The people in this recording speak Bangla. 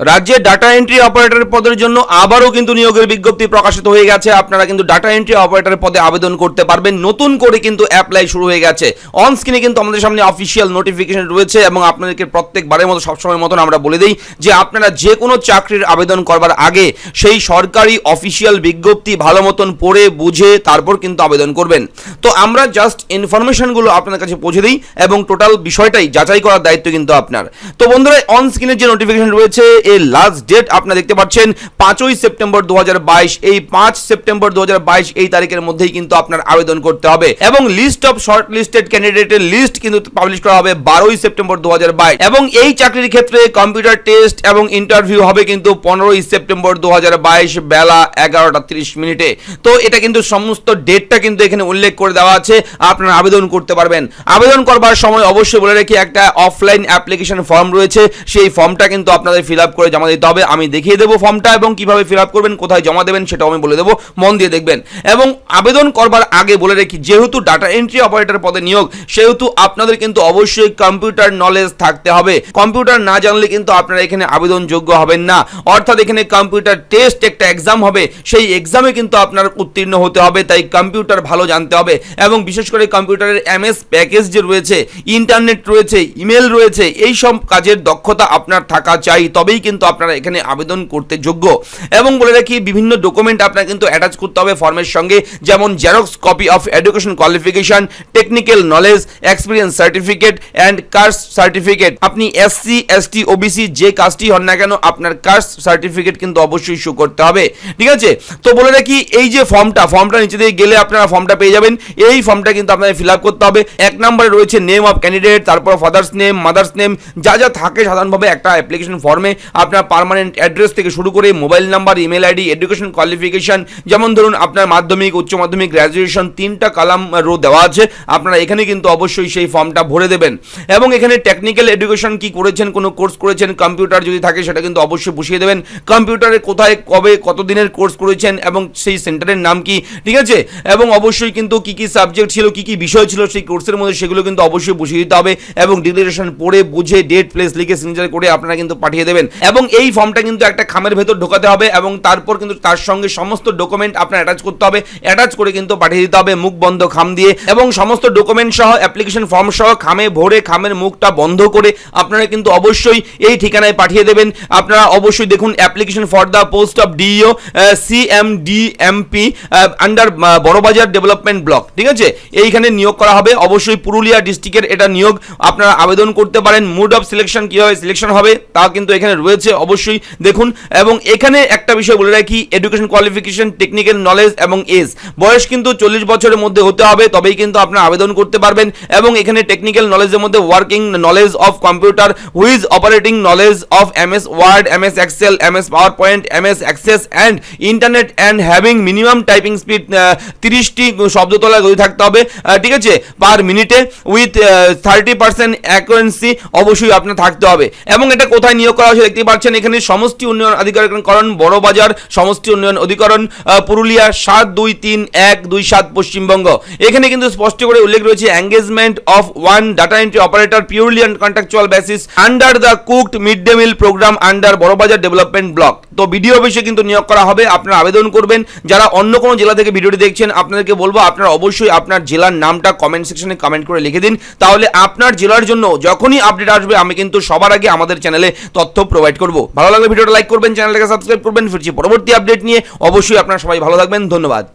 রাজ্যে ডাটা এন্ট্রি অপারেটরের পদের জন্য আবারও কিন্তু নিয়োগের বিজ্ঞপ্তি প্রকাশিত হয়ে গেছে। আপনারা কিন্তু ডাটা এন্ট্রি অপারেটরের পদে আবেদন করতে পারবেন। নতুন করে কিন্তু অ্যাপ্লাই শুরু হয়ে গেছে। অন স্ক্রিনে কিন্তু আমাদের সামনে অফিসিয়াল নোটিফিকেশন রয়েছে এবং আপনাদেরকে প্রত্যেকবারের মতো সবসময় মতন আমরা বলে দিই যে আপনারা যে কোনো চাকরির আবেদন করবার আগে সেই সরকারি অফিসিয়াল বিজ্ঞপ্তি ভালো মতন পড়ে বুঝে তারপর কিন্তু আবেদন করবেন। তো আমরা জাস্ট ইনফরমেশনগুলো আপনাদের কাছে পৌঁছে দিই এবং টোটাল বিষয়টাই যাচাই করার দায়িত্ব কিন্তু আপনার। তো বন্ধুরা, অন স্ক্রিনে যে নোটিফিকেশন রয়েছে এর লাস্ট ডেট আপনারা দেখতে পাচ্ছেন 5ই সেপ্টেম্বর 2022। এই 5 সেপ্টেম্বর 2022 এই তারিখের মধ্যেই কিন্তু আপনার আবেদন করতে হবে এবং লিস্ট অফ শর্ট লিস্টেড ক্যান্ডিডেটের লিস্ট কিন্তু পাবলিশ করা হবে 12ই সেপ্টেম্বর 2022 এবং এই চাকরির ক্ষেত্রে কম্পিউটার টেস্ট এবং ইন্টারভিউ হবে কিন্তু 15ই সেপ্টেম্বর 2022 বেলা 11:30। তো এটা কিন্তু সমস্ত ডেটটা কিন্তু এখানে উল্লেখ করে দেওয়া আছে। আপনারা আবেদন করতে পারবেন। আবেদন করবার সময় অবশ্যই বলে রাখি একটা অফলাইন অ্যাপ্লিকেশন ফর্ম রয়েছে, সেই ফর্মটা কিন্তু আপনাদের ফিল আপ করে জমা দিতে হবে। আমি দেখিয়ে দেবো ফর্মটা এবং কিভাবে ফিল আপ করবেন, কোথায় জমা দেবেন সেটাও আমি বলে দেবো, মন দিয়ে দেখবেন। এবং আবেদন করবার আগে বলে রাখি, যেহেতু ডাটা এন্ট্রি অপারেটর পদে নিয়োগ, সেহেতু আপনাদের কিন্তু অবশ্যই কম্পিউটার নলেজ থাকতে হবে। কম্পিউটার না জানলে কিন্তু আপনারা এখানে আবেদন যোগ্য হবেন না। অর্থাৎ এখানে কম্পিউটার টেস্ট একটা এক্সাম হবে, সেই এক্সামে কিন্তু আপনার উত্তীর্ণ হতে হবে। তাই কম্পিউটার ভালো জানতে হবে এবং বিশেষ করে কম্পিউটারের এমএস প্যাকেজ যে রয়েছে, ইন্টারনেট রয়েছে, ইমেল রয়েছে, এই সব কাজের দক্ষতা আপনার থাকা চাই, তবেই কিন্তু আপনারা এখানে আবেদন করতে যোগ্য। এবং বলে রাখি বিভিন্ন ডকুমেন্ট আপনার কিন্তু অ্যাটাচ করতে হবে ফর্মের সঙ্গে, যেমন xerox copy of education qualification, technical knowledge, experience certificate and caste certificate. আপনি এসসি, এসটি, ওবিসি যে কাস্টই হন না কেন, আপনার কাস্ট সার্টিফিকেট কিন্তু অবশ্যই শো করতে হবে। ঠিক আছে? তো বলে রাখি এই যে ফর্মটা নিচে দিয়ে গেলে আপনারা ফর্মটা পেয়ে যাবেন। এই ফর্মটা কিন্তু আপনাদের ফিল আপ করতে হবে। 1 নম্বরে রয়েছে নেম অফ ক্যান্ডিডেট, তারপর ফাদার্স নেম, মাদার্স নেম, যা যা থাকে সাধারণভাবে একটা অ্যাপ্লিকেশন ফর্মে। আপনার পার্মানেন্ট অ্যাড্রেস থেকে শুরু করে mobile number, email ID, education qualification, যেমন ধরুন আপনার মাধ্যমিক, উচ্চ মাধ্যমিক, গ্র্যাজুয়েশন, 3টা কলাম রো দেওয়া আছে। আপনারা এখানে কিন্তু অবশ্যই সেই ফর্মটা ভরে দেবেন এবং এখানে টেকনিক্যাল এডুকেশন কি করেছেন, কোনো কোর্স করেছেন, কম্পিউটার যদি থাকে সেটা কিন্তু অবশ্যই বসিয়ে দেবেন। কম্পিউটারে কোথায়, কবে, কতদিনের কোর্স করেছেন এবং সেই সেন্টারের নাম কি। ঠিক আছে? এবং অবশ্যই কিন্তু কি কি সাবজেক্ট ছিল, কি কি বিষয় ছিল সেই কোর্সের মধ্যে, সেগুলো কিন্তু অবশ্যই বসিয়ে দিতে হবে এবং ডিক্লারেশন পড়ে বুঝে ডেট, প্লেস লিখে সিগনেচার করে আপনারা কিন্তু পাঠিয়ে দেবেন। এবং এই ফর্মটা কিন্তু একটা খামের ভেতর ঢোকাতে হবে এবং তারপর কিন্তু তার সঙ্গে সমস্ত ডকুমেন্ট আপনার অ্যাটাচ করতে হবে। অ্যাটাচ করে কিন্তু পাঠিয়ে দিতে হবে মুখ বন্ধ খাম দিয়ে এবং সমস্ত ডকুমেন্ট সহ অ্যাপ্লিকেশন ফর্ম সহ খামে ভরে খামের মুখটা বন্ধ করে আপনারা কিন্তু অবশ্যই এই ঠিকানায় পাঠিয়ে দেবেন। আপনারা অবশ্যই দেখুন application for the post of DEO CMDMP under Barabazar development block. ঠিক আছে? এইখানে নিয়োগ করা হবে। অবশ্যই পুরুলিয়া ডিস্ট্রিক্টের এটা নিয়োগ। আপনারা আবেদন করতে পারেন। মোড অফ সিলেকশন কিভাবে সিলেকশন হবে তা কিন্তু এখানে রয়েছে, অবশ্যই দেখুন। এবং এখানে একটা বিষয় বলে রাখি, এডুকেশন কোয়ালিফিকেশন, টেকনিক্যাল নলেজ এবং এজ, বয়স কিন্তু 40 বছরের মধ্যে হতে হবে, তবেই কিন্তু আপনারা আবেদন করতে পারবেন। এবং এখানে টেকনিক্যাল নলেজের মধ্যে working knowledge of computer which operating knowledge of MS Word, MS Excel, MS PowerPoint, MS Access and internet and having minimum typing speed 30টি শব্দতলা গতি থাকতে হবে। ঠিক আছে? পার মিনিটে উইথ 30% অ্যাকুরেন্সি অবশ্যই আপনার থাকতে হবে। এবং এটা কোথায় নিয়োগ করা হয়েছে দেখতে পাচ্ছেন, এখানে সমষ্টি উন্নয়ন অধিকারীকরণ বড়বাজার সমষ্টি উন্নয়ন অধিকরণ পুরুলিয়া 723-127 পশ্চিমবঙ্গ। এখানে কিন্তু স্পষ্ট করে উল্লেখ রয়েছে engagement of 1 data entry operator purely on contractual basis under the cooked mid day meal programme under Barabazar development block. তো বিডিও অফিসে কিন্তু নিয়োগ করা হবে। আপনারা আবেদন করবেন। যারা অন্য কোনো জেলা থেকে ভিডিওটি দেখছেন, আপনাদেরকে বলবো আপনারা অবশ্যই আপনার জেলার নামটা কমেন্ট সেকশনে কমেন্ট করে লিখে দিন, তাহলে আপনার জেলার জন্য যখনই আপডেট আসবে আমি কিন্তু সবার আগে আমাদের চ্যানেলে তথ্য প্রোভাইড করব। ভালো লাগলে ভিডিওটা লাইক করবেন, চ্যানেলটাকে সাবস্ক্রাইব করবেন। ফিরছি পরবর্তী আপডেট নিয়ে। অবশ্যই আপনারা সবাই ভালো থাকবেন। ধন্যবাদ।